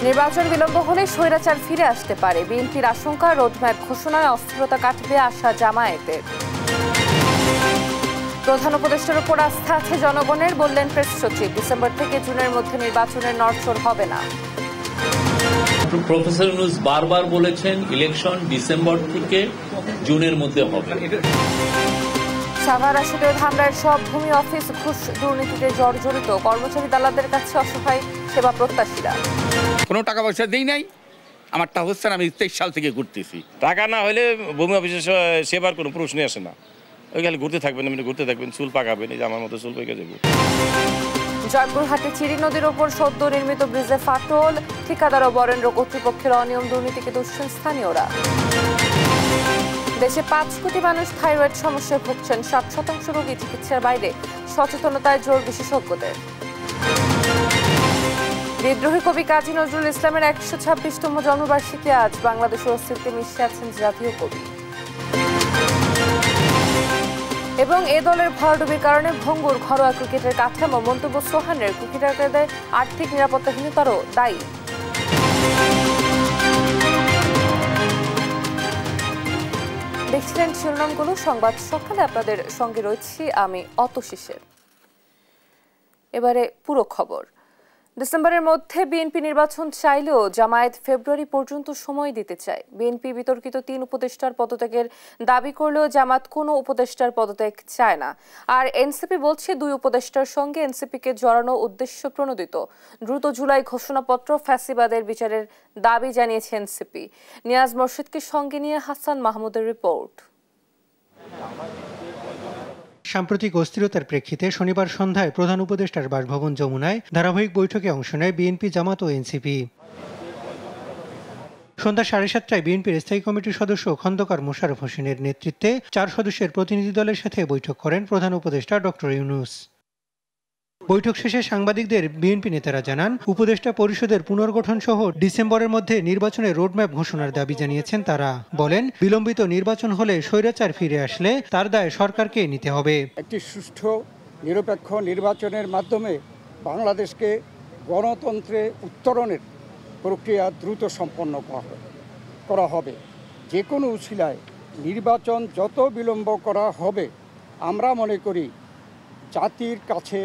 নির্বাচন বিলম্ব হলে স্বৈরাচার ফিরে আসতে পারে, বিএনপির আশঙ্কা। রোডম্যাপ ঘোষণায় অস্থিরতা কাটবে আশা জামায়াতের। প্রধান উপদেষ্টার উপর আস্থা আছে জনগণের, বললেন প্রেস সচিব। ডিসেম্বর থেকে জুনের মধ্যে নির্বাচনের নড়চড় হবে না। প্রফেসর ইউনূস বারবার বলেছেন ইলেকশন ডিসেম্বর থেকে জুনের মধ্যে হবে। সাভার আসলে হামলার সব ভূমি অফিস ঘুষ দুর্নীতিতে জর্জরিত, কর্মচারী দালালদের কাছে অসহায় সেবা প্রত্যাশীরা। কোনো টাকা পয়সা দেই নাই, আমারটা হচ্ছে না, আমি 23 সাল থেকে ঘুরতেছি। টাকা না হলে ভূমি অফিসের সেবার কোনো প্রশ্নই আসে না। ওই খালি ঘুরতে থাকবেন, এমনি ঘুরতে থাকবেন, চুল পাকাবেন, এই যে আমার মতো চুল পেকে যাবো। জয়পুরহাটে চিরি নদীর ওপর সদ্য নির্মিত ব্রিজে ফাটল, ঠিকাদার ও বরেন্দ্র কর্তৃপক্ষের অনিয়ম দুর্নীতিকে দুষছেন স্থানীয়রা। দেশে 5 কোটি মানুষ থাইরয়েড সমস্যায় ভুগছেন, 60% রোগী চিকিৎসার বাইরে, সচেতনতায় জোর বিশেষজ্ঞদের। বিদ্রোহী কবি কাজী নজরুল ইসলামের 126তম জন্মবার্ষিকী আজ, বাংলাদেশের অস্তিত্বে মিশে আছেন জাতীয় কবি। এবং এ দলের ভরাডুবির কারণে ভঙ্গুর ঘরোয়া ক্রিকেটের কাঠামো, মন্তব্য সোহানের। ক্রিকেটারদের আর্থিক নিরাপত্তাহীনতারও দায়ী। দেখছিলেন শিরোনামগুলো। সংবাদ সকালে আপনাদের সঙ্গে রয়েছি আমি অতশীষের। এবারে পুরো খবর। ডিসেম্বরের মধ্যে বিএনপি নির্বাচন চাইলেও জামায়াত ফেব্রুয়ারি পর্যন্ত সময় দিতে চায়। বিএনপি বিতর্কিত 3 উপদেষ্টার পদত্যাগের দাবি করলেও জামাত কোনো উপদেষ্টার পদত্যাগ চায় না। আর এনসিপি বলছে 2 উপদেষ্টার সঙ্গে এনসিপিকে জড়ানো উদ্দেশ্য প্রণোদিত। দ্রুত জুলাই ঘোষণাপত্র, ফ্যাসিবাদের বিচারের দাবি জানিয়েছে এনসিপি। নিয়াজ মোর্শেদকে সঙ্গে নিয়ে হাসান মাহমুদের রিপোর্ট। সাম্প্রতিক অস্থিরতার প্রেক্ষিতে শনিবার সন্ধ্যায় প্রধান উপদেষ্টার বাসভবন যমুনায় ধারাবাহিক বৈঠকে অংশ নেয় বিএনপি, জামাত ও এনসিপি। সন্ধ্যা 7:30টায় বিএনপির স্থায়ী কমিটির সদস্য খন্দকার মোশাররফ হোসেনের নেতৃত্বে 4 সদস্যের প্রতিনিধি দলের সাথে বৈঠক করেন প্রধান উপদেষ্টা ডক্টর ইউনূস। বৈঠক শেষে সাংবাদিকদের বিএনপি নেতারা জানান, উপদেষ্টা পরিষদের পুনর্গঠন সহ ডিসেম্বরের মধ্যে নির্বাচনের রোডম্যাপ ঘোষণার দাবি জানিয়েছেন তারা। বলেন, বিলম্বিত নির্বাচন হলে স্বৈরাচার ফিরে আসলে তার দায় সরকারকে নিতে হবে। একটি সুষ্ঠু নিরপেক্ষ নির্বাচনের মাধ্যমে বাংলাদেশকে গণতন্ত্রে উত্তরণের প্রক্রিয়া দ্রুত সম্পন্ন করা হবে। যে কোনো উছিলায় নির্বাচন যত বিলম্ব করা হবে, আমরা মনে করি জাতির কাছে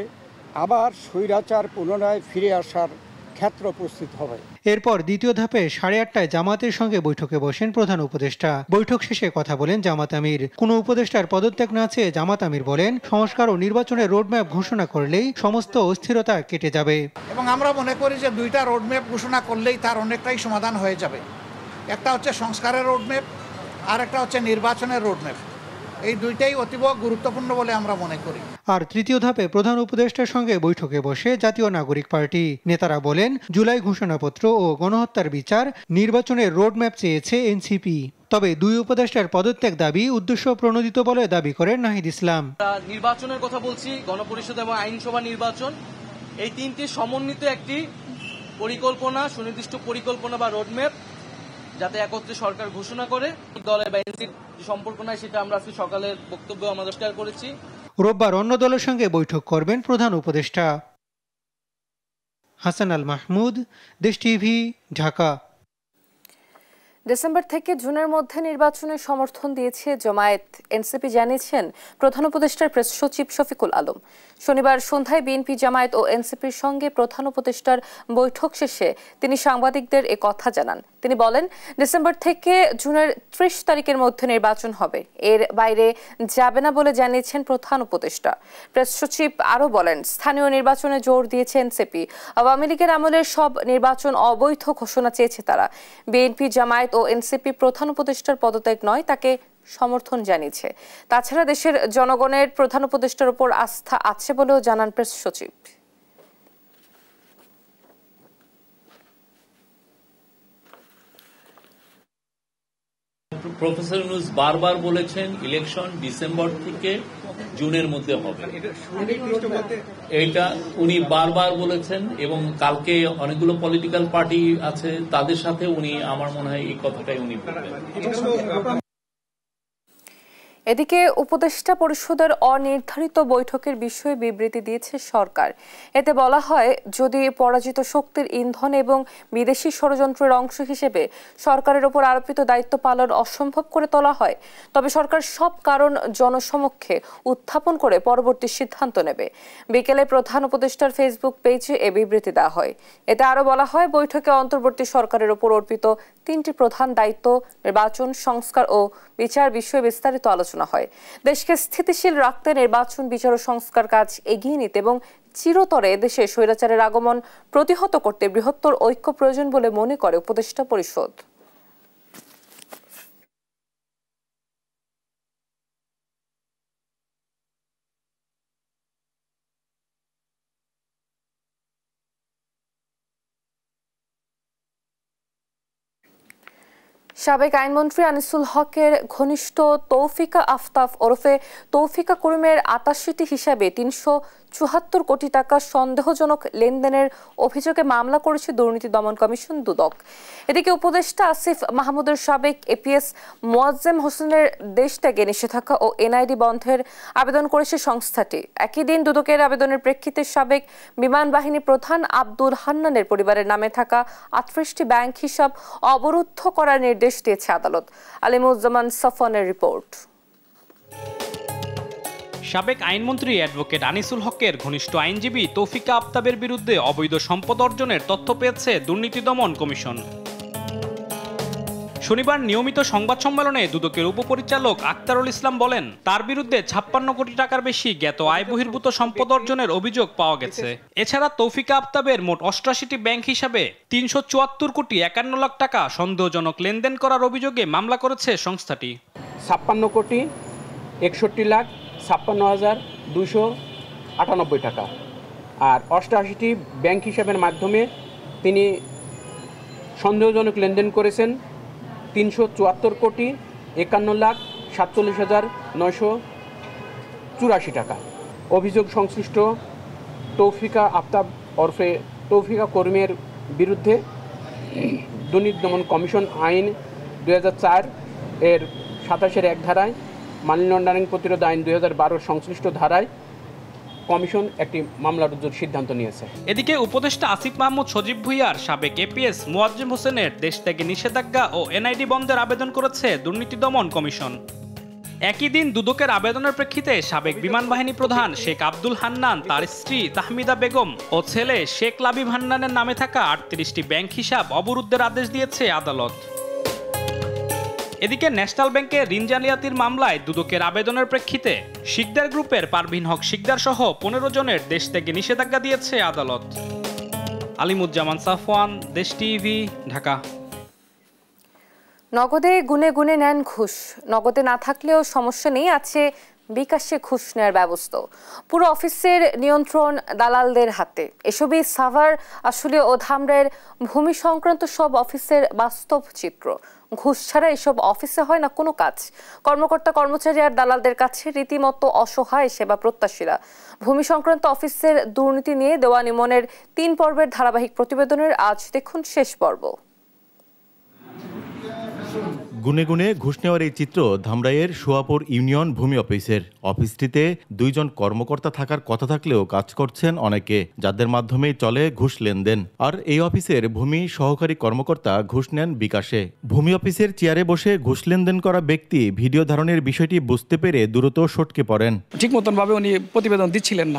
আবার স্বৈরাচার পুনরায় ফিরে আসার ক্ষেত্র প্রস্তুত হবে। এরপর দ্বিতীয় ধাপে 8:30টায় জামাতের সঙ্গে বৈঠকে বসেন প্রধান উপদেষ্টা। বৈঠক শেষে কথা বলেন জামাত আমির। কোনো উপদেষ্টার পদত্যাগ না চেয়ে জামাত আমির বলেন, সংস্কার ও নির্বাচনের রোডম্যাপ ঘোষণা করলেই সমস্ত অস্থিরতা কেটে যাবে। এবং আমরা মনে করি যে 2টা রোডম্যাপ ঘোষণা করলেই তার অনেকটাই সমাধান হয়ে যাবে। একটা হচ্ছে সংস্কারের রোডম্যাপ, আর একটা হচ্ছে নির্বাচনের রোডম্যাপ। এই 2টাই অতীব গুরুত্বপূর্ণ বলে আমরা মনে করি। আর তৃতীয় ধাপে প্রধান উপদেষ্টার সঙ্গে বৈঠকে বসে জাতীয় নাগরিক পার্টি নেতারা বলেন, জুলাই ঘোষণাপত্র ও গণহত্যার বিচার, নির্বাচনের রোডম্যাপ চেয়েছে এনসিপি। তবে 2 উপদেষ্টার পদত্যাগ দাবি উদ্দেশ্য প্রণোদিত বলে দাবি করেন নাহিদ ইসলাম। নির্বাচনের কথা বলছি, গণপরিষদ এবং আইনসভা নির্বাচন, এই 3টি সমন্বিত একটি পরিকল্পনা, সুনির্দিষ্ট পরিকল্পনা বা রোডম্যাপ, যাতে একত্রে সরকার ঘোষণা করে। দলের বা এনসিপির সম্পর্ক নাই, সেটা আমরা আজকে সকালের বক্তব্য আমাদের শেয়ার করেছি। রোববার অন্য দলের সঙ্গে বৈঠক করবেন প্রধান উপদেষ্টা। হাসান আল মাহমুদ, দেশ টিভি, ঢাকা। ডিসেম্বর থেকে জুনের মধ্যে নির্বাচনের সমর্থন দিয়েছে জামায়াত। এনসিপি জানিয়েছেন প্রধান উপদেষ্টার প্রেস সচিব শফিকুল আলম। শনিবার সন্ধ্যায় বিএনপি, জামায়াত ও এনসিপির সঙ্গে প্রধান উপদেষ্টার বৈঠক শেষে তিনি সাংবাদিকদের এ কথা জানান। তিনি বলেন, ডিসেম্বর থেকে জুনের 30 তারিখের মধ্যে নির্বাচন হবে, এর বাইরে যাবে না বলে জানিয়েছেন প্রধান উপদেষ্টা। প্রেস সচিব আরও বলেন, স্থানীয় নির্বাচনে জোর দিয়েছে এনসিপি। আওয়ামী লীগের আমলের সব নির্বাচন অবৈধ ঘোষণা চেয়েছে তারা। বিএনপি, জামায়াত ও এনসিপি প্রধান উপদেষ্টার পদত্যাগ নয়, তাকে সমর্থন জানিয়েছে। তাছাড়া দেশের জনগণের প্রধান উপদেষ্টার উপর আস্থা আছে বলেও জানান প্রেস সচিব। প্রফেসর ইউনূস বারবার বলেছেন ইলেকশন ডিসেম্বর থেকে জুনের মধ্যে হবে, এটা উনি বারবার বলেছেন। এবং কালকে অনেকগুলো পলিটিক্যাল পার্টি আছে, তাদের সাথে উনি, আমার মনে হয় এই কথাটাই উনি বলবেন। এদিকে উপদেষ্টা পরিষদের অনির্ধারিত বৈঠকের বিষয়ে বিবৃতি দিয়েছে সরকার। এতে বলা হয়, যদি পরাজিত শক্তির ইন্ধন এবং বিদেশি ষড়যন্ত্রের অংশ হিসেবে সরকারের ওপর আরোপিত দায়িত্ব পালন অসম্ভব করে তোলা হয়, তবে সরকার সব কারণ জনসমক্ষে উত্থাপন করে পরবর্তী সিদ্ধান্ত নেবে। বিকেলে প্রধান উপদেষ্টার ফেসবুক পেজে এ বিবৃতি দেওয়া হয়। এতে আরও বলা হয়, বৈঠকে অন্তর্বর্তী সরকারের ওপর অর্পিত 3টি প্রধান দায়িত্ব, নির্বাচন, সংস্কার ও বিচার বিষয়ে বিস্তারিত আলোচনা হয়। দেশকে স্থিতিশীল রাখতে নির্বাচন, বিচার ও সংস্কার কাজ এগিয়ে নিতে এবং চিরতরে দেশে স্বৈরাচারের আগমন প্রতিহত করতে বৃহত্তর ঐক্য প্রয়োজন বলে মনে করে উপদেষ্টা পরিষদ। সাবেক আইনমন্ত্রী আনিসুল হকের ঘনিষ্ঠ তৌফিকা আফতাব ওরফে তৌফিকা করিমের ৮৮টি হিসাবে ৩৭৪ কোটি টাকা সন্দেহজনক লেনদেনের অভিযোগে মামলা করেছে দুর্নীতি দমন কমিশন দুদক। এদিকে উপদেষ্টা আসিফ মাহমুদের সাবেক এপিএস মোয়াজ্জেম হোসেনের দেশ ত্যাগে নিষেধাজ্ঞা ও এনআইডি বন্ধের আবেদন করেছে সংস্থাটি। একই দিন দুদকের আবেদনের প্রেক্ষিতে সাবেক বিমান বাহিনী প্রধান আব্দুল হান্নানের পরিবারের নামে থাকা ৩৮টি ব্যাংক হিসাব অবরুদ্ধ করার নির্দেশ দিয়েছে আদালত। আলিমুজ্জামান সাফওয়ানের রিপোর্ট। সাবেক আইনমন্ত্রী অ্যাডভোকেট আনিসুল হকের ঘনিষ্ঠ আইনজীবী তৌফিকা আফতাবের বিরুদ্ধে অবৈধ সম্পদ অর্জনের তথ্য পেয়েছে দুর্নীতি দমন কমিশন। শনিবার নিয়মিত সংবাদ সম্মেলনে দুদকের উপপরিচালক আক্তারুল ইসলাম বলেন, তার বিরুদ্ধে ৫৬ কোটি টাকার বেশি জ্ঞাত আয় বহির্ভূত সম্পদ অর্জনের অভিযোগ পাওয়া গেছে। এছাড়া তৌফিকা আফতাবের মোট ৮৮টি ব্যাংক হিসাবে ৩৭৪ কোটি ৫১ লাখ টাকা সন্দেহজনক লেনদেন করার অভিযোগে মামলা করেছে সংস্থাটি। ৫৬ কোটি ৬১ লাখ ৫৬,২৯৮ টাকা আর ৮৮টি ব্যাংক হিসাবের মাধ্যমে তিনি সন্দেহজনক লেনদেন করেছেন ৩৭৪ কোটি ৫১ লাখ ৪৭,৯৮৪ টাকা। অভিযোগ সংশ্লিষ্ট তৌফিকা আফতাব ওরফে তৌফিকা করিমের বিরুদ্ধে দুর্নীতি দমন কমিশন আইন ২০০৪ এর ২৭-১ ধারায়, মানি লন্ডারিং প্রতিরোধ আইন ২০১২ সংশ্লিষ্ট ধারায় কমিশন একটি মামলা রুজুর সিদ্ধান্ত নিয়েছে। এদিকে উপদেষ্টা আসিফ মাহমুদ সজীব ভুঁইয়ার সাবেক এপিএস মোয়াজ্জেম হোসেনের দেশ থেকে নিষেধাজ্ঞা ও এনআইডি বন্ধের আবেদন করেছে দুর্নীতি দমন কমিশন। একই দিন দুদকের আবেদনের প্রেক্ষিতে সাবেক বিমান বাহিনী প্রধান শেখ আব্দুল হান্নান, তার স্ত্রী তাহমিদা বেগম ও ছেলে শেখ লাবিব হান্নানের নামে থাকা ৩৮টি ব্যাংক হিসাব অবরুদ্ধের আদেশ দিয়েছে আদালত। এদিকে ন্যাশনাল ব্যাংকের ঋণ জালিয়াতির মামলায় দুদকের আবেদনের প্রেক্ষিতে শিকদার গ্রুপের পারভিন হক শিকদার সহ ১৫ জনের দেশ থেকে নিষেধাজ্ঞা দিয়েছে আদালত। আলিমুজ্জামান সাফওয়ান, দেশ টিভি, ঢাকা। নগদে গুনে গুনে নেন ঘুষ। নগদে না থাকলেও সমস্যা নেই, আছে বিকাশে ঘুষ নেওয়ার ব্যবস্থা। পুরো অফিসের নিয়ন্ত্রণ দালালদের হাতে। এসবই সাভার, আশুলিয়া ও ধামরাইয়ের ভূমি সংক্রান্ত সব অফিসের বাস্তব চিত্র। ঘুষ ছাড়া এসব অফিসে হয় না কোনো কাজ। কর্মকর্তা, কর্মচারী আর দালালদের কাছে রীতিমতো অসহায় সেবা প্রত্যাশীরা। ভূমি সংক্রান্ত অফিসের দুর্নীতি নিয়ে দেওয়ান ইমনের ৩ পর্বের ধারাবাহিক প্রতিবেদনের আজ দেখুন শেষ পর্ব। গুনে গুনে ঘুষ নেওয়ার এই চিত্র ধামরাইয়ের সোয়াপুর ইউনিয়ন ভূমি অফিসের। অফিসটিতে ২ জন কর্মকর্তা থাকার কথা থাকলেও কাজ করছেন অনেকে, যাদের মাধ্যমেই চলে ঘুষ লেনদেন। আর এই অফিসের ভূমি সহকারী কর্মকর্তা ঘুষ নেন বিকাশে। ভূমি অফিসের চেয়ারে বসে ঘুষ লেনদেন করা ব্যক্তি ভিডিও ধারণের বিষয়টি বুঝতে পেরে দ্রুত সটকে পড়েন। ঠিক মতন ভাবে উনি প্রতিবেদন দিচ্ছিলেন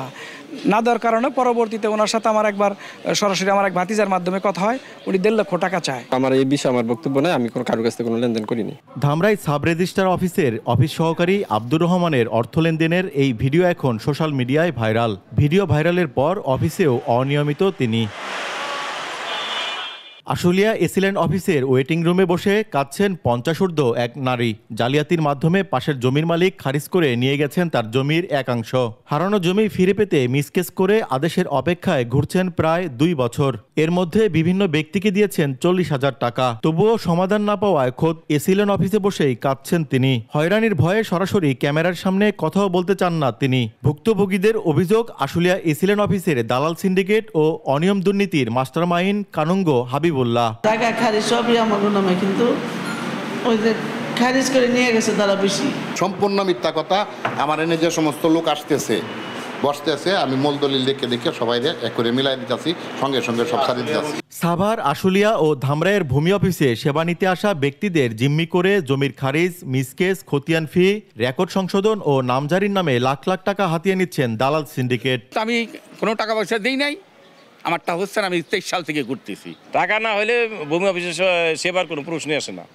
না দেওয়ার কারণে পরবর্তীতে ওনার সাথে আমার একবার সরাসরি আমার এক ভাতিজার মাধ্যমে কথা হয়। উনি ১.৫ লক্ষ টাকা চায়। আমার এই বিষয়ে আমার বক্তব্য নয়, আমি কোনো কারোর কাছ থেকে কোনো লেনদেন করিনি। ধামরাই সাব রেজিস্ট্রার অফিসের অফিস সহকারী আব্দুর রহমানের অর্থ লেনদেনের এই ভিডিও এখন সোশ্যাল মিডিয়ায় ভাইরাল। ভিডিও ভাইরালের পর অফিসেও অনিয়মিত তিনি। আশুলিয়া এসিল্যান্ড অফিসের ওয়েটিং রুমে বসে কাঁদছেন ৫০ ঊর্ধ্ব এক নারী। জালিয়াতির মাধ্যমে পাশের জমির মালিক খারিজ করে নিয়ে গেছেন তার জমির একাংশ। হারানো জমি ফিরে পেতে মিসকেস করে আদেশের অপেক্ষায় ঘুরছেন প্রায় ২ বছর। এর মধ্যে বিভিন্ন ব্যক্তিকে দিয়েছেন ৪০,০০০ টাকা। তবুও সমাধান না পাওয়ায় খোদ এসিল্যান্ড অফিসে বসেই কাঁদছেন তিনি। হয়রানির ভয়ে সরাসরি ক্যামেরার সামনে কথাও বলতে চান না তিনি। ভুক্তভোগীদের অভিযোগ, আশুলিয়া এসিল্যান্ড অফিসের দালাল সিন্ডিকেট ও অনিয়ম দুর্নীতির মাস্টারমাইন্ড কানুঙ্গো হাবিব টাকা খারিজ সবই আমার নামে, কিন্তু ওই যে খারিজ করে নিয়ে গেছে তারা বেশি। সম্পূর্ণ মিথ্যা কথা। আমার এনে যে সমস্ত লোক আসতেছে বসতেছে, আমি মূল দলিল দেখে সবাই এক করে মিলাই দিতেছি, সঙ্গে সঙ্গে সব সারি দিতেছি। সাভার, আশুলিয়া ও ধামরাইয়ের ভূমি অফিসে সেবা নিতে আসা ব্যক্তিদের জিম্মি করে জমির খারিজ, মিসকেস, খতিয়ান ফি, রেকর্ড সংশোধন ও নামজারির নামে লাখ লাখ টাকা হাতিয়ে নিচ্ছেন দালাল সিন্ডিকেট। আমি কোনো টাকা পয়সা দিই নাই, আমার তাহসান আমি 23 সাল থেকে ঘুরতেছি। টাকা না হলে ভূমি অফিসে সেবার কোনো প্রশ্নই আসে না।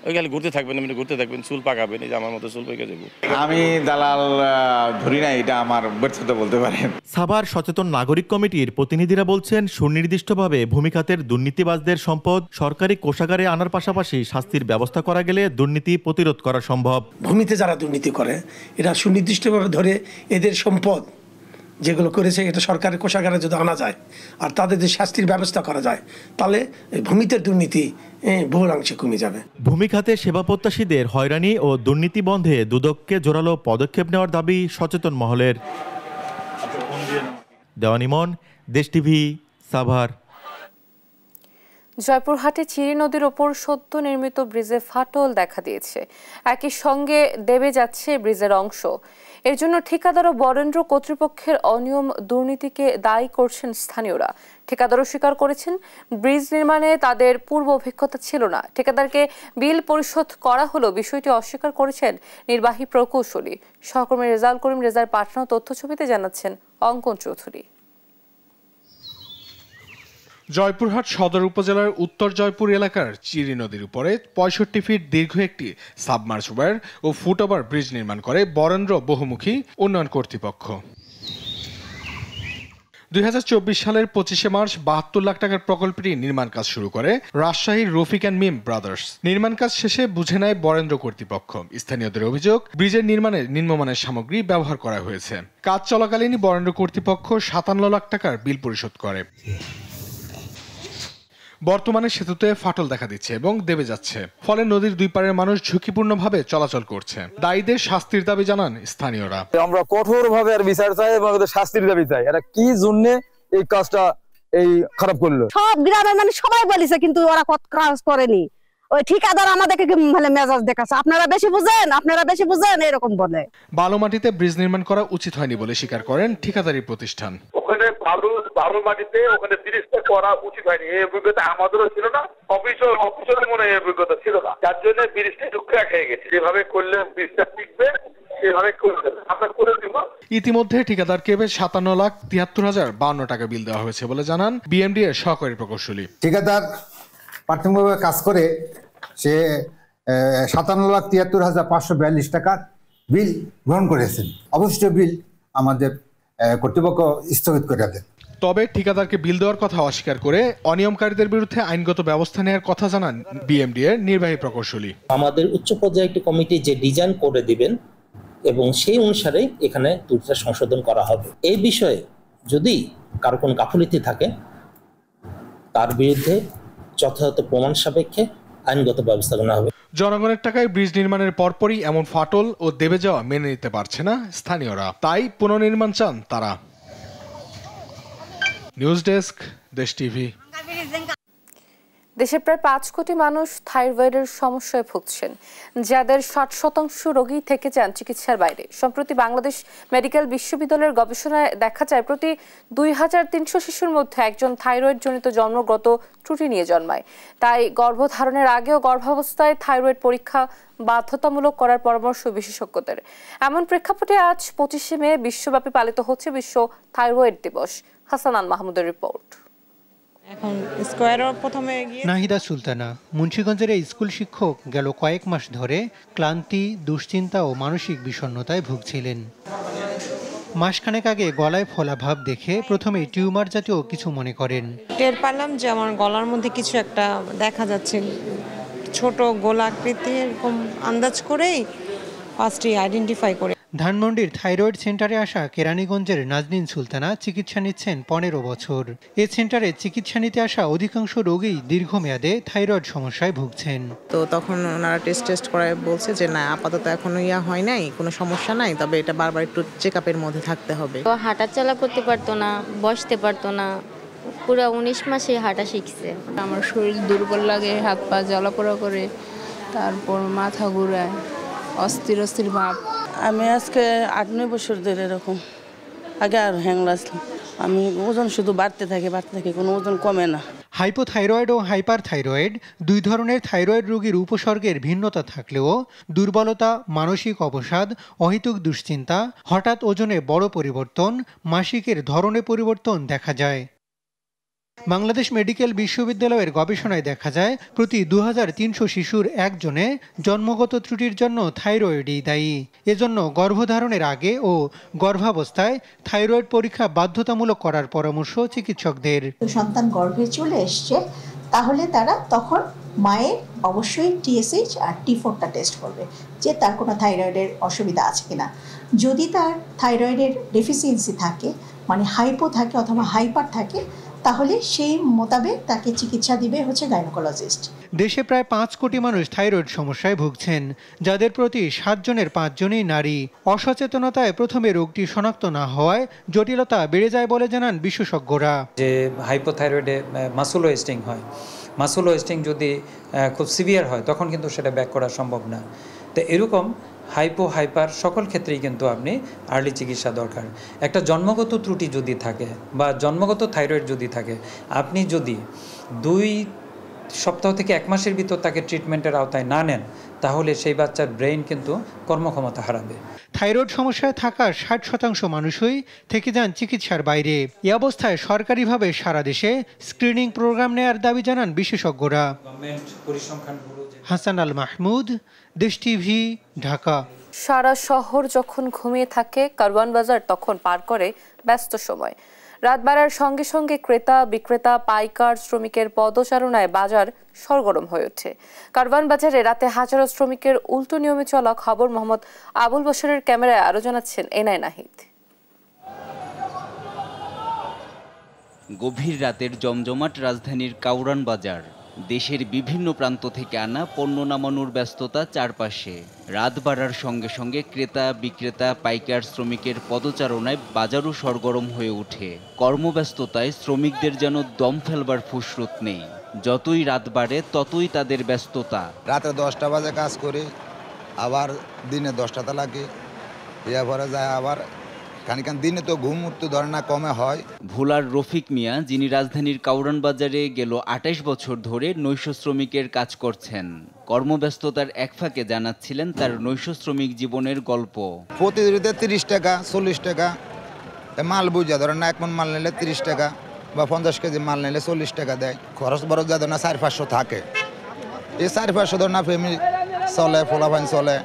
ওই খালি ঘুরতে থাকবেন, ঘুরতে থাকবেন, চুল পাকাবেন, এই যে আমার মতো চুল পেকে যাবো। আমি দালাল ধরি না, এটা আমার ব্যর্থতা বলতে পারেন। সাভার সচেতন নাগরিক কমিটির প্রতিনিধিরা বলছেন, সুনির্দিষ্টভাবে ভূমি খাতের দুর্নীতিবাজদের সম্পদ সরকারি কোষাগারে আনার পাশাপাশি শাস্তির ব্যবস্থা করা গেলে দুর্নীতি প্রতিরোধ করা সম্ভব। ভূমিতে যারা দুর্নীতি করে এরা সুনির্দিষ্টভাবে ধরে এদের সম্পদ যেগুলো করেছে এটা সরকারের কোষাগারে যদি আনা যায় আর তাদের যে শাস্তির ব্যবস্থা করা যায়, তাহলে ভূমিতে দুর্নীতি বহুলাংশে কমে যাবে। ভূমি খাতে সেবা প্রত্যাশীদের হয়রানি ও দুর্নীতি বন্ধে দুদককে জোরালো পদক্ষেপ নেওয়ার দাবি সচেতন মহলের। দেওয়ান ইমন, দেশ টিভি, সাভার। জয়পুরহাটে চিরি নদীর ওপর সদ্য নির্মিত ব্রিজে ফাটল দেখা দিয়েছে। একই সঙ্গে দেবে যাচ্ছে ব্রিজের অংশ। এর জন্য ঠিকাদার ও বরেন্দ্র কর্তৃপক্ষের অনিয়ম দুর্নীতিকে দায়ী করছেন স্থানীয়রা। ঠিকাদারও স্বীকার করেছেন, ব্রিজ নির্মাণে তাদের পূর্ব অভিজ্ঞতা ছিল না। ঠিকাদারকে বিল পরিশোধ করা হলো বিষয়টি অস্বীকার করেছেন নির্বাহী প্রকৌশলী। সহকর্মী রেজাউল করিম রেজার পাঠানো তথ্যছবিতে জানাচ্ছেন অঙ্কন চৌধুরী। জয়পুরহাট সদর উপজেলার উত্তর জয়পুর এলাকার চিরি নদীর উপরে 65 ফিট দীর্ঘ একটি সাবমার্সিবল ও ফুটওভার ব্রিজ নির্মাণ করে বরেন্দ্র বহুমুখী উন্নয়ন কর্তৃপক্ষ। 2024 সালের 25 মার্চ 72 লাখ টাকার প্রকল্পটি নির্মাণ কাজ শুরু করে রাজশাহীর রফিক অ্যান্ড মিম ব্রাদার্স। নির্মাণ কাজ শেষে বুঝে নেয় বরেন্দ্র কর্তৃপক্ষ। স্থানীয়দের অভিযোগ, ব্রিজের নির্মাণে নিম্নমানের সামগ্রী ব্যবহার করা হয়েছে। কাজ চলাকালীনই বরেন্দ্র কর্তৃপক্ষ 57 লাখ টাকার বিল পরিশোধ করে। বর্তমানে সেতুতে ফাটল দেখা দিচ্ছে এবং দেবে যাচ্ছে, ফলে নদীর দুই পারের মানুষ ঝুঁকিপূর্ণভাবে চলাচল করছে। দায়ীদের শাস্তির দাবি জানান স্থানীয়রা। আমরা কঠোরভাবে আর বিচার চাই এবং শাস্তির দাবি চাই। এরা কি জন্য এই কাজটা খারাপ করলো? সব গ্রামের মানে সবাই বলেছে, কিন্তু ওরা কাজ করেনি। ওই ঠিকাদার আমাদেরকে মেজাজ দেখাচ্ছে, আপনারা বেশি বুঝেন এরকম বলে। বালুমাটিতে ব্রিজ নির্মাণ করা উচিত হয়নি বলে স্বীকার করেন ঠিকাদারি প্রতিষ্ঠান। ওখানে বালু মাটিতে ওখানে ব্রিজটা করা উচিত হয়নি, এই অভিজ্ঞতা আমাদেরও ছিল না, অফিসের মনে এই অভিজ্ঞতা ছিল না, যার জন্য ব্রিজটা টুকরা খেয়ে গেছে। যেভাবে করলে ব্রিজটা টিকবে সেভাবে করতে আমরা করে দিব। ইতিমধ্যে ঠিকাদারকে 57,73,052 টাকা বিল দেওয়া হয়েছে বলে জানান বিএমডি এর সহকারী প্রকৌশলী। ঠিকাদার প্রাথমিকভাবে কাজ করে সে 57,73,542 টাকার বিল গ্রহণ করেছেন। অবশিষ্ট বিল আমাদের কর্তৃপক্ষ স্থগিত করে দেন। তবে ঠিকাদারকে বিল দেওয়ার কথা অস্বীকার করে অনিয়মকারীদের বিরুদ্ধে আইনগত ব্যবস্থা নেওয়ার কথা জানান বিএমডি এর নির্বাহী প্রকৌশলী। আমাদের উচ্চ পর্যায়ে একটি কমিটি যে ডিজাইন করে দিবেন এবং সেই অনুসারে এখানে ত্রুটিটা সংশোধন করা হবে। এই বিষয়ে যদি কারো কোনো গাফিলতি থাকে তার বিরুদ্ধে যথাযথ প্রমাণ সাপেক্ষে আইনগত ব্যবস্থা নেওয়া হবে। জনগণের টাকায় ব্রিজ নির্মাণের পরপরই এমন ফাটল ও দেবে যাওয়া মেনে নিতে পারছে না স্থানীয়রা, তাই পুনর্নির্মাণ চান তারা। নিউজ ডেস্ক, দেশ টিভি। দেশের প্রায় 5 কোটি মানুষ থাইরয়েডের সমস্যায় ভুগছেন, যাদের 60% রোগী থেকে যান চিকিৎসার বাইরে। সম্প্রতি বাংলাদেশ মেডিকেল বিশ্ববিদ্যালয়ের গবেষণায় দেখা যায়, প্রতি 2300 শিশুর মধ্যে একজন থাইরয়েড জনিত জন্মগত ত্রুটি নিয়ে জন্মায়। তাই গর্ভধারণের আগে ও গর্ভাবস্থায় থাইরয়েড পরীক্ষা বাধ্যতামূলক করার পরামর্শ বিশেষজ্ঞদের। এমন প্রেক্ষাপটে আজ 25শে মে বিশ্বব্যাপী পালিত হচ্ছে বিশ্ব থাইরয়েড দিবস। হাসানান মাহমুদের রিপোর্ট। এখন স্কয়ারও প্রথমে গিয়ে নাহিদা সুলতানা মুন্সিগঞ্জের এই স্কুল শিক্ষক গেল কয়েক মাস ধরে ক্লান্তি, দুশ্চিন্তা ও মানসিক বিষণ্ণতায় ভুগছিলেন। মাসখানেক আগে গলায় ফোলা ভাব দেখে প্রথমে টিউমার জাতীয় কিছু মনে করেন। টের পেলাম যে আমার গলার মধ্যে কিছু একটা দেখা যাচ্ছে, ছোট গোলাকৃতি, এরকম আন্দাজ করেই ফার্স্টে আইডেন্টিফাই করে। ধানমন্ডির থাইরয়েড সেন্টারে আসা কেরানীগঞ্জের নাজনীন সুলতানা চিকিৎসা নিচ্ছেন 15 বছর। এ সেন্টারে চিকিৎসা নিতে আসা অধিকাংশ রোগী দীর্ঘমেয়াদে থাইরয়েড সমস্যায় ভুগছেন। তো তখন ওনারা টেস্ট করে বলছে যে না, আপাতত এখনো হয় নাই, কোনো সমস্যা নাই, তবে এটা বারবার একটু চেকআপের মধ্যে থাকতে হবে। তো হাঁটাচলা করতে পারতো না, বসতে পারতো না, পুরো 19 মাসে হাঁটা শিখছে। আমার শরীর দুর্বল লাগে, হাত পা জ্বালাপোড়া করে, তারপর মাথা ঘুরায়, অস্থির অস্থির ভাব। আমি আজকে 8-9 বছর ধরে এরকম, আগে আর হ্যাংলা আসলাম। আমি ওজন শুধু বাড়তে থাকে, কোনো ওজন কমে না। হাইপোথাইরয়েড ও হাইপারথাইরয়েড দুই ধরনের থাইরয়েড রোগীর উপসর্গের ভিন্নতা থাকলেও দুর্বলতা, মানসিক অবসাদ, অহেতুক দুশ্চিন্তা, হঠাৎ ওজনে বড় পরিবর্তন, মাসিকের ধরনে পরিবর্তন দেখা যায়। বাংলাদেশ মেডিকেল বিশ্ববিদ্যালয়ের গবেষণায় দেখা যায় প্রতি 2300 শিশুর একজনে জন্মগত ত্রুটির জন্য থাইরয়েডই দায়ী। এজন্য গর্ভধারণের আগে ও গর্ভাবস্থায় থাইরয়েড পরীক্ষা বাধ্যতামূলক করার পরামর্শ চিকিৎসকদের। সন্তান গর্ভে চলে এসছে, তাহলে তারা তখন মায়ের অবশ্যই TSH আর T4টা টেস্ট করবে যে তার কোনো থাইরয়েডের অসুবিধা আছে কিনা। যদি তার থাইরয়েডের ডেফিসিয়েন্সি থাকে, মানে হাইপো থাকে অথবা হাইপার থাকে, তাহলে সেই মোতাবেক তাকে চিকিৎসা দিবে গাইনোকোলজিস্ট। দেশে প্রায় 5 কোটি মানুষ থাইরয়েড সমস্যায় ভুগছেন, যাদের প্রতি 7 জনের 5 জনই নারী। অসচেতনতায় প্রথমে রোগটি শনাক্ত না হওয়ায় জটিলতা বেড়ে যায় বলে জানান বিশেষজ্ঞরা। যে হাইপোথাইরয়েডে মাসল ওয়েস্টিং হয়, মাসল ওয়েস্টিং যদি খুব সিভিয়ার হয় তখন কিন্তু সেটা ব্যাক করা সম্ভব না। তো এরকম হাইপার সকল ক্ষেত্রেই কিন্তু আপনি আর্লি চিকিৎসা দরকার। একটা জন্মগত ত্রুটি যদি থাকে বা জন্মগত থাইরয়েড যদি থাকে, আপনি যদি 2 সপ্তাহ থেকে 1 মাসের ভিতর তাকে ট্রিটমেন্টের আওতায় না নেন, তাহলে সেই বাচ্চার ব্রেইন কিন্তু কর্মক্ষমতা হারাবে। থাইরয়েড সমস্যায় থাকা 60% মানুষই থেকে যান চিকিৎসার বাইরে। এই অবস্থায় সরকারিভাবে সারা দেশে স্ক্রিনিং প্রোগ্রাম নেয়ার দাবি জানান বিশেষজ্ঞরা। হাসান আল মাহমুদ, দেশ টিভি, ঢাকা। সারা শহর যখন ঘুমিয়ে থাকে, কারওয়ান বাজার তখন পার করে ব্যস্ত সময়। রাত বাড়ার সঙ্গে সঙ্গে ক্রেতা, বিক্রেতা, পাইকার, শ্রমিকের পদচারণায় বাজার সরগরম হয়ে ওঠে। কারওয়ান বাজারে রাতে হাজারো শ্রমিকের উল্টো নিয়মে চলা খবর মোহাম্মদ আবুল বশরের ক্যামেরায় আরো জানাচ্ছেন এনআই নাহিদ। গভীর রাতের জমজমাট রাজধানীর কারওয়ান বাজার। দেশের বিভিন্ন প্রান্ত থেকে আনা পণ্য নামানোর ব্যস্ততা চারপাশে। রাত বাড়ার সঙ্গে সঙ্গে ক্রেতা, বিক্রেতা, পাইকার, শ্রমিকের পদচারণায় বাজারও সরগরম হয়ে ওঠে। কর্মব্যস্ততায় শ্রমিকদের যেন দম ফেলবার ফুসরত নেই। যতই রাত বাড়ে ততই তাদের ব্যস্ততা। রাতে 10টা বাজে কাজ করি, আবার দিনে 10টাতে লাগে, এরপরে যায় আবার খানিকান দিনে তো ঘুম উঠতে ধরে না, কমে হয়। ভোলার রফিক মিয়া, যিনি রাজধানীর কারওয়ান বাজারে গেল 28 বছর ধরে নৈশ শ্রমিকের কাজ করছেন, কর্মব্যস্ততার এক ফাঁকে জানাচ্ছিলেন তার নৈশ শ্রমিক জীবনের গল্প। প্রতিদিনে 30 টাকা 40 টাকা মাল বুঝা ধরেন না, 1 মণ মাল নিলে 30 টাকা বা 50 কেজি মাল নিলে 40 টাকা দেয়। খরচ বড় যা ধর না 400-500 থাকে, এই 400-500 ধর না ফ্যামিলি চলে, ফলাফান চলে।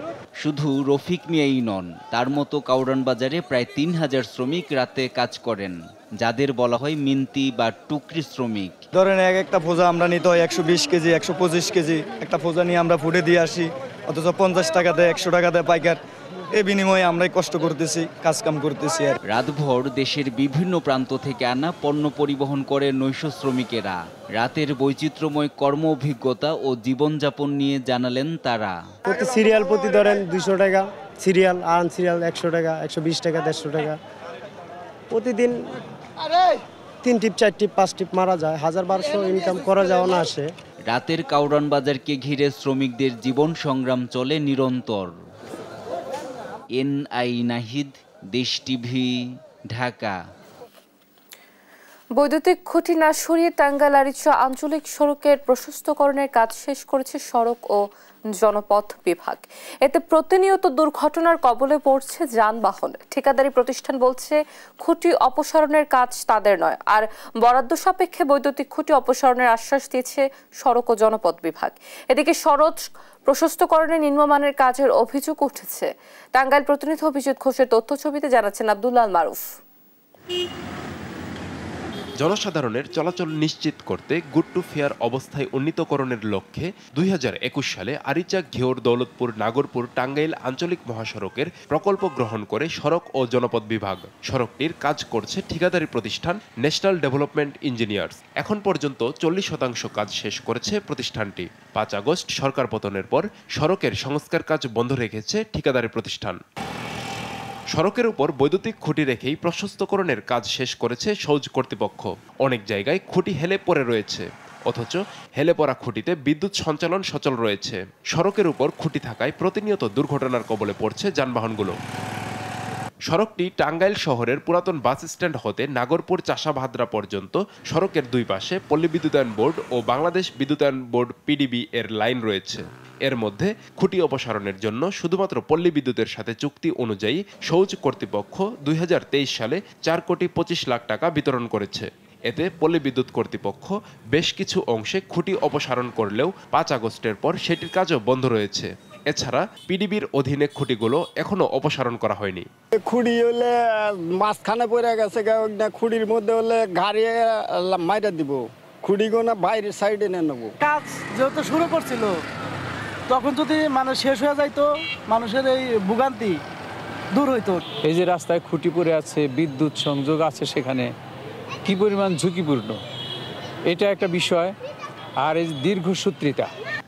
শুধু রফিক মিয়াই নন, তার মতো কারওয়ান বাজারে প্রায় 3000 শ্রমিক রাতে কাজ করেন, যাদের বলা হয় মিন্তি বা টুকরি শ্রমিক। ধরেন একটা ফোজা আমরা নিতে হয় 120 কেজি 125 কেজি, একটা ফোজা নিয়ে আমরা ফুটে দিয়ে আসি, অথচ 50 টাকা দেয় 100 টাকা দেয় পাইকার। এই বিনিময়ে আমরাই কষ্ট করতেছি, কাজকাম করতেছি। রাতভর দেশের বিভিন্ন প্রান্ত থেকে আনা পণ্য পরিবহন করে নৈশ শ্রমিকেরা। রাতের বৈচিত্র্যময় কর্ম অভিজ্ঞতা ও জীবনযাপন নিয়ে জানালেন তারা। প্রতি সিরিয়াল প্রতি ধরেন 200 টাকা, সিরিয়াল আন সিরিয়াল 100 টাকা, 120 টাকা, 150 টাকা। প্রতিদিন 3 টিপ 4 টিপ 5 টিপ মারা যায়, 1000-1200 ইনকাম করা যাও না আসে। রাতের কারওয়ান বাজারকে ঘিরে শ্রমিকদের জীবন সংগ্রাম চলে নিরন্তর। এনআই নাহিদ, দেশ টিভি, ঢাকা। বৈদ্যুতিক খুঁটি না সরিয়ে টাঙ্গাইল আরিচা আঞ্চলিক সড়কের প্রশস্তকরণের কাজ শেষ করেছে সড়ক ও জনপথ বিভাগ। এতে প্রতিনিয়ত দুর্ঘটনার কবলে পড়ছে যানবাহন। ঠিকাদারি প্রতিষ্ঠান বলছে খুঁটি অপসারণের কাজ তাদের নয়, আর বরাদ্দ সাপেক্ষে বৈদ্যুতিক খুঁটি অপসারণের আশ্বাস দিয়েছে সড়ক ও জনপথ বিভাগ। এদিকে সড়ক প্রশস্তকরণে নিম্নমানের কাজের অভিযোগ উঠেছে। টাঙ্গাইল প্রতিনিধি অভিজিৎ ঘোষের তথ্য ছবিতে জানাচ্ছেন আব্দুল্লাহ মারুফ। জনসাধারণের চলাচল নিশ্চিত করতে গুড টু ফেয়ার অবস্থায় উন্নীতকরণের লক্ষ্যে 2021 সালে আরিচা, ঘিওর, দৌলতপুর, নাগরপুর, টাঙ্গাইল আঞ্চলিক মহাসড়কের প্রকল্প গ্রহণ করে সড়ক ও জনপথ বিভাগ। সড়কটির কাজ করছে ঠিকাদারি প্রতিষ্ঠান ন্যাশনাল ডেভেলপমেন্ট ইঞ্জিনিয়ার্স। এখন পর্যন্ত 40% কাজ শেষ করেছে প্রতিষ্ঠানটি। 5 আগস্ট সরকার পতনের পর সড়কের সংস্কার কাজ বন্ধ রেখেছে ঠিকাদারি প্রতিষ্ঠান। সড়কের উপর বৈদ্যুতিক খুঁটি রেখেই প্রশস্তকরণের কাজ শেষ করেছে সৌজ কর্তৃপক্ষ। অনেক জায়গায় খুঁটি হেলে পড়ে রয়েছে। অথচ হেলে পড়া খুঁটিতে বিদ্যুৎ সঞ্চালন সচল রয়েছে। সড়কের উপর খুঁটি থাকায় প্রতিনিয়ত দুর্ঘটনার কবলে পড়ছে যানবাহনগুলো। সড়কটি টাঙ্গাইল শহরের পুরাতন বাস স্ট্যান্ড হতে নাগরপুর চাষাভাদ্রা পর্যন্ত সড়কের দুই পাশে পল্লী বিদ্যুতায়ন বোর্ড ও বাংলাদেশ বিদ্যুতায়ন বোর্ড PDB এর লাইন রয়েছে। এর মধ্যে খুঁটি অপসারণের জন্য শুধুমাত্র পল্লী বিদ্যুতের সাথে চুক্তি অনুযায়ী সৌজ কর্তৃপক্ষ 2023 সালে 4,25 লাখ টাকা বিতরণ করেছে। এতে পল্লী বিদ্যুৎ কর্তৃপক্ষ বেশ কিছু অংশে খুঁটি অপসারণ করলেও 5 আগস্টের পর সেটির কাজও বন্ধ রয়েছে। এছাড়া PDBর অধীনে খুঁটিগুলো এখনো অপসারণ করা হয়নি। খুঁড়ি হলে মাঝখানে পড়ে গেছে, খুঁড়ির মধ্যে হলে গাড়ি মাইরা দিব, খুঁড়িগুলো বাইরের সাইডে নিয়ে নেবো। কাজ যেহেতু শুরু করছিল তখন যদি মানে শেষ হয়ে যাইতো, মানুষের এই ভোগান্তি দূর হইতো। এই যে রাস্তায় খুঁটি পড়ে আছে, বিদ্যুৎ সংযোগ আছে, সেখানে কি পরিমাণ ঝুঁকিপূর্ণ এটা একটা বিষয়। আর এই দীর্ঘসূত্রিতা,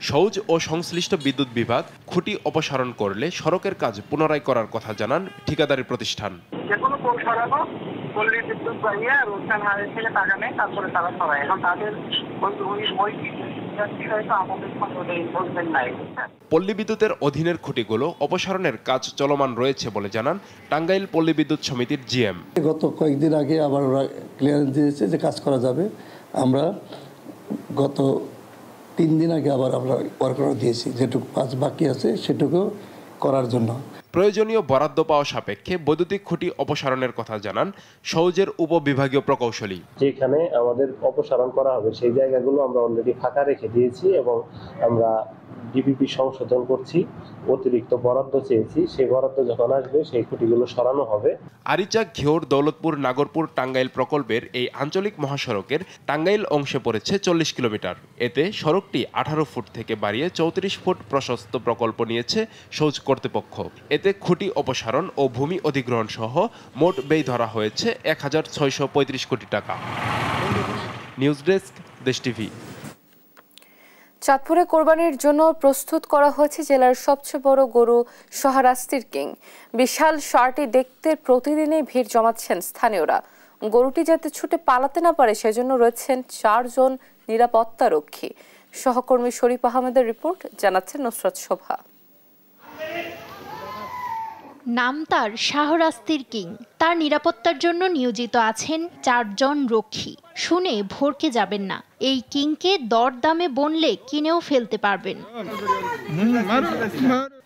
সৌজ ও সংশ্লিষ্ট বিদ্যুৎ বিভাগ খুঁটি অপসারণ করলে সড়কের কাজ পুনরায় করার কথা জানান ঠিকাদারি প্রতিষ্ঠান। যেকোনো কোন সরানো পল্লী বিদ্যুৎ বাহিয়া রোশন হারের থেকে টাকা নেই, তারপরে তারা সরায়। এখন তাদের পল্লী বিদ্যুতের অধীনের খুঁটিগুলো অপসারণের কাজ চলমান রয়েছে বলে জানান টাঙ্গাইল পল্লী বিদ্যুৎ সমিতির GM। গত কয়েকদিন আগে আবার ওরা ক্লিয়ারেন্স দিয়েছে যে কাজ করা যাবে। আমরা গত 3 দিন আগে আবার আমরা ওয়ার্ক অর্ডার দিয়েছি, যেটুকু কাজ বাকি আছে সেটুকু করার জন্য। প্রয়োজনীয় বরাদ্দ পাওয়া সাপেক্ষে বৈদ্যুতিক খুঁটি অপসারণের কথা জানান সৌজের উপবিভাগীয় প্রকৌশলী। যেখানে আমাদের অপসারণ করা হবে সেই জায়গাগুলো আমরা অলরেডি ফাঁকা রেখে দিয়েছি এবং আমরা DPP সংশোধন করছি, অতিরিক্ত বরাদ্দ চেয়েছি। সেই বরাদ্দ যখন আসবে সেই খুঁটিগুলো সরানো হবে। আরিচা, ঘিওর, দৌলতপুর, নাগরপুর, টাঙ্গাইল প্রকল্পের এই আঞ্চলিক মহাসড়কের টাঙ্গাইল অংশে পড়েছে 40 কিলোমিটার। এতে সড়কটি 18 ফুট থেকে বাড়িয়ে 34 ফুট প্রশস্ত প্রকল্প নিয়েছে সৌজ কর্তৃপক্ষ। এতে খুঁটি অপসারণ ও ভূমি অধিগ্রহণ সহ মোট ব্যয় ধরা হয়েছে 1,635 কোটি টাকা। নিউজ ডেস্ক, দেশ টিভি। চাঁদপুরে কোরবানির জন্য প্রস্তুত করা হয়েছে জেলার সবচেয়ে বড় গরু শাহরাস্তির কিং। বিশাল ষাঁড়টি দেখতে প্রতিদিনই ভিড় জমাচ্ছেন স্থানীয়রা। গরুটি যাতে ছুটে পালাতে না পারে সেজন্য রয়েছেন 4 জন নিরাপত্তা রক্ষী। সহকর্মী শরীফ আহমেদের রিপোর্ট, জানাচ্ছেন নুসরাত শোভা। নাম তার শাহরাস্তির কিং। তার নিরাপত্তার জন্য নিয়োজিত আছেন 4 জন রক্ষী। শুনে ভরকে যাবেন না, এই কিংকে দরদামে বনলে কিনেও ফেলতে পারবেন।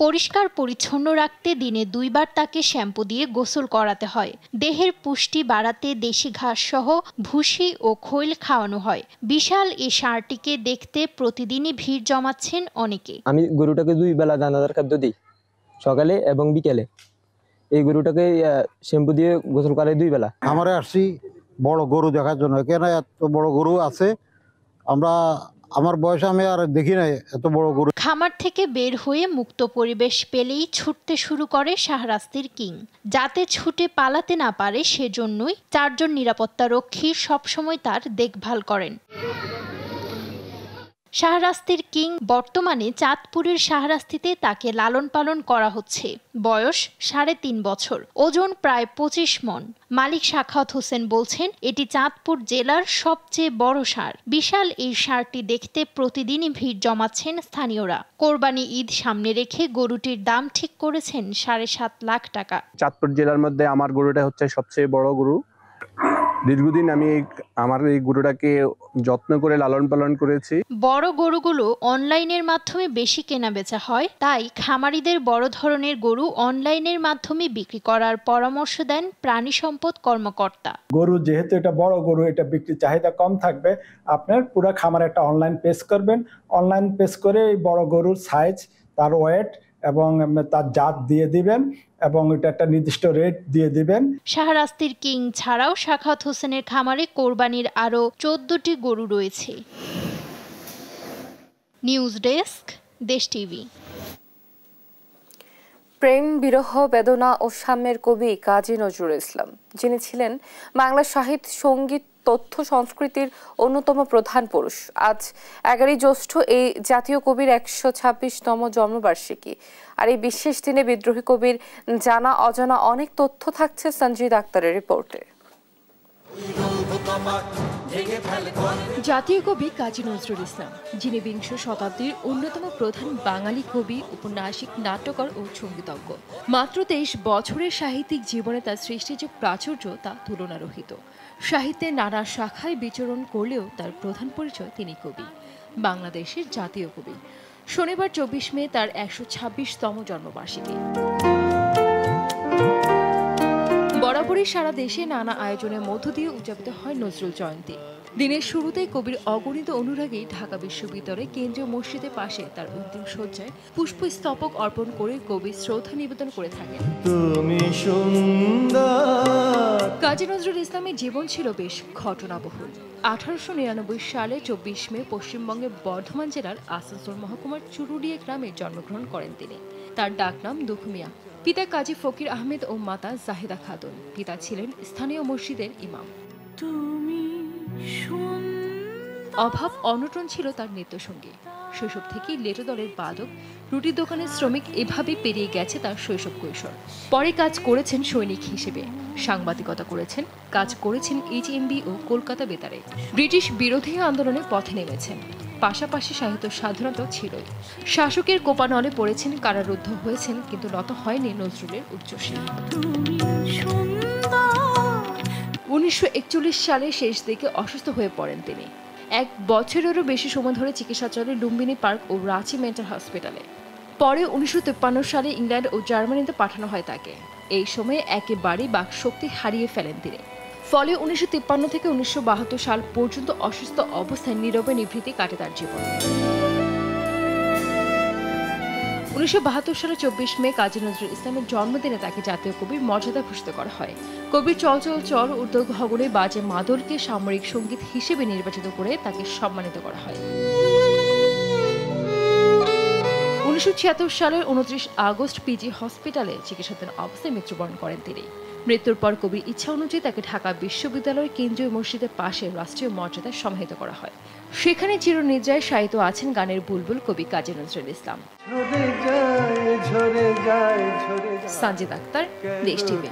পরিষ্কার পরিচ্ছন্ন রাখতে দিনে 2 বার তাকে শ্যাম্পু দিয়ে গোসল করাতে হয়। দেহের পুষ্টি বাড়াতে দেশি ঘাস সহ ভুসি ও খৈল খাওয়ানো হয়। বিশাল এই ষাঁড়টিকে দেখতে প্রতিদিনই ভিড় জমাচ্ছেন অনেকে। আমি গরুটাকে 2 বেলা দানাদার খাদ্য দিই, সকালে এবং বিকেলে। এই গরুটাকে শ্যাম্পু দিয়ে গোসল করে 2 বেলা। আমরা আসছি বড় গরু দেখার জন্য, এখানে এত বড় গরু আছে, আমার বয়সে আমি আর দেখি নাই এত বড় গরু। খামার থেকে বের হয়ে মুক্ত পরিবেশ পেলেই ছুটতে শুরু করে শাহরাস্তির কিং। যাতে ছুটে পালাতে না পারে সেজন্যই 4 জন নিরাপত্তা রক্ষী সবসময় তার দেখভাল করেন। শাহরাস্তির কিং বর্তমানে চাঁদপুরের শাহরাস্তিতে তাকে লালন পালন করা হচ্ছে। বয়স 3.5 বছর, ওজন প্রায় 25 মণ। মালিক সাখাওয়াত হোসেন বলছেন এটি চাঁদপুর জেলার সবচেয়ে বড় ষাঁড়। বিশাল এই ষাঁড়টি দেখতে প্রতিদিনই ভিড় জমাচ্ছেন স্থানীয়রা। কোরবানি ঈদ সামনে রেখে গরুটির দাম ঠিক করেছেন 7.5 লাখ টাকা। চাঁদপুর জেলার মধ্যে আমার গরুটা হচ্ছে সবচেয়ে বড় গরু। দীর্ঘদিন আমি আমার এই গরুটাকে যত্ন করে লালন পালন করেছি। বড় গরুগুলো অনলাইনের মাধ্যমে বেশি কেনা বেচা হয়, তাই খামারিদের বড় ধরনের গরু অনলাইনের মাধ্যমে বিক্রি করার পরামর্শ দেন প্রাণী সম্পদ কর্মকর্তা। গরু যেহেতু এটা বড় গরু, এটা বিক্রির চাহিদা কম থাকবে, আপনার পুরো খামারে একটা অনলাইন পেজ করবেন। অনলাইন পেজ করে এই বড় গরুর সাইজ, তার ওয়েট এবং তার জাত দিয়ে দিবেন এবং এটা একটা নির্দিষ্ট রেট দিয়ে দিবেন। শাহরাস্তির কিং ছাড়াও সাখাওয়াত হোসেনের খামারে কোরবানির আরও 14টি গরু রয়েছে। নিউজ ডেস্ক, দেশ টিভি। প্রেম, বিরহ, বেদনা ও সাম্যের কবি কাজী নজরুল ইসলাম, যিনি ছিলেন বাংলা সাহিত্য, সঙ্গীত, তথ্য সংস্কৃতির অন্যতম প্রধান পুরুষ। আজ 11 জ্যৈষ্ঠ এই জাতীয় কবির 126তম জন্মবার্ষিকী। আর এই বিশেষ দিনে বিদ্রোহী কবির জানা অজানা অনেক তথ্য থাকছে সঞ্জিদ আক্তারের রিপোর্টে। জাতীয় কবি কাজী নজরুল ইসলাম, যিনি বিংশ শতাব্দীর অন্যতম প্রধান বাঙালি কবি, উপন্যাসিক, নাট্যকার ও সঙ্গীতজ্ঞ। মাত্র 23 বছরের সাহিত্যিক জীবনে তার সৃষ্টির যে প্রাচুর্য তা তুলনারহিত। সাহিত্যের নানা শাখায় বিচরণ করলেও তার প্রধান পরিচয় তিনি কবি, বাংলাদেশের জাতীয় কবি। শনিবার 24 মে তার 126তম জন্মবার্ষিকী। বরাবরই সারা দেশে নানা আয়োজনের মধ্য দিয়ে উদযাপিত হয় নজরুল জয়ন্তী। দিনের শুরুতেই কবির অগণিত অনুরাগী ঢাকা বিশ্ববিদ্যালয়ের কেন্দ্রীয় মসজিদের পাশে তার অন্তিম শয্যায় পুষ্পস্তবক অর্পণ করে কবি শ্রদ্ধা নিবেদন করে থাকেন। কাজী নজরুল ইসলামের জীবন ছিল বেশ ঘটনাবহুল। 1899 সালে 24 মে পশ্চিমবঙ্গের বর্ধমান জেলার আসানসোল মহকুমার চুরুলিয়া গ্রামে জন্মগ্রহণ করেন তিনি। তার ডাকনাম দুঃখ মিয়া। পিতা কাজী ফকির আহমেদ ও মাতা জাহেদা খাতুন। পিতা ছিলেন স্থানীয় মসজিদের ইমাম। অভাব অনটন ছিল তার নৃত্যসঙ্গী। শৈশব থেকেই লেটো দলের বাদক, রুটি দোকানের শ্রমিক, এভাবে পেরিয়ে গেছে তার শৈশব কৈশোর। পরে কাজ করেছেন সৈনিক হিসেবে, সাংবাদিকতা করেছেন, কাজ করেছেন HMB ও কলকাতা বেতারে। ব্রিটিশ বিরোধী আন্দোলনে পথে নেমেছেন, পাশাপাশি সাহিত্য সাধনাটাও ছিলই। শাসকের কোপানলে পড়েছেন, কারারুদ্ধ হয়েছেন, কিন্তু নত হয়নি নজরুলের উচ্চশির। 1941 সালে শেষ দিকে অসুস্থ হয়ে পড়েন তিনি। 1 বছরেরও বেশি সময় ধরে চিকিৎসা চলে লুম্বিনী পার্ক ও রাঁচি মেন্টাল হসপিটালে। পরে 1953 সালে ইংল্যান্ড ও জার্মানিতে পাঠানো হয় তাকে। এই সময়ে একেবারেই বাকশক্তি হারিয়ে ফেলেন তিনি। ফলে 1953 থেকে 1972 সাল পর্যন্ত অসুস্থ অবস্থায় নীরবে নিভৃতে কাটে তার জীবন। 1972 সালে 24 মে কাজী নজরুল ইসলামের জন্মদিনে তাকে জাতীয় কবির মর্যাদা ভূষিত করা হয়। কবির চল চল চল, উর্দু গগনে বাজে মাদলকে সামরিক সঙ্গীত হিসেবে নির্বাচিত করে তাকে সম্মানিত করা হয়। 1976 সালের 29 আগস্ট পিজি হসপিটালে চিকিৎসাধীন অবস্থায় মৃত্যুবরণ করেন তিনি। মৃত্যুর পর কবির ইচ্ছা অনুযায়ী তাকে ঢাকা বিশ্ববিদ্যালয়ের কেন্দ্রীয় মসজিদের পাশে রাষ্ট্রীয় মর্যাদায় সমাহিত করা হয়। সেখানে চিরনিদ্রায় শায়িত আছেন গানের বুলবুল কবি কাজী নজরুল ইসলাম। সানজিদ আক্তার, দেশ টিভি।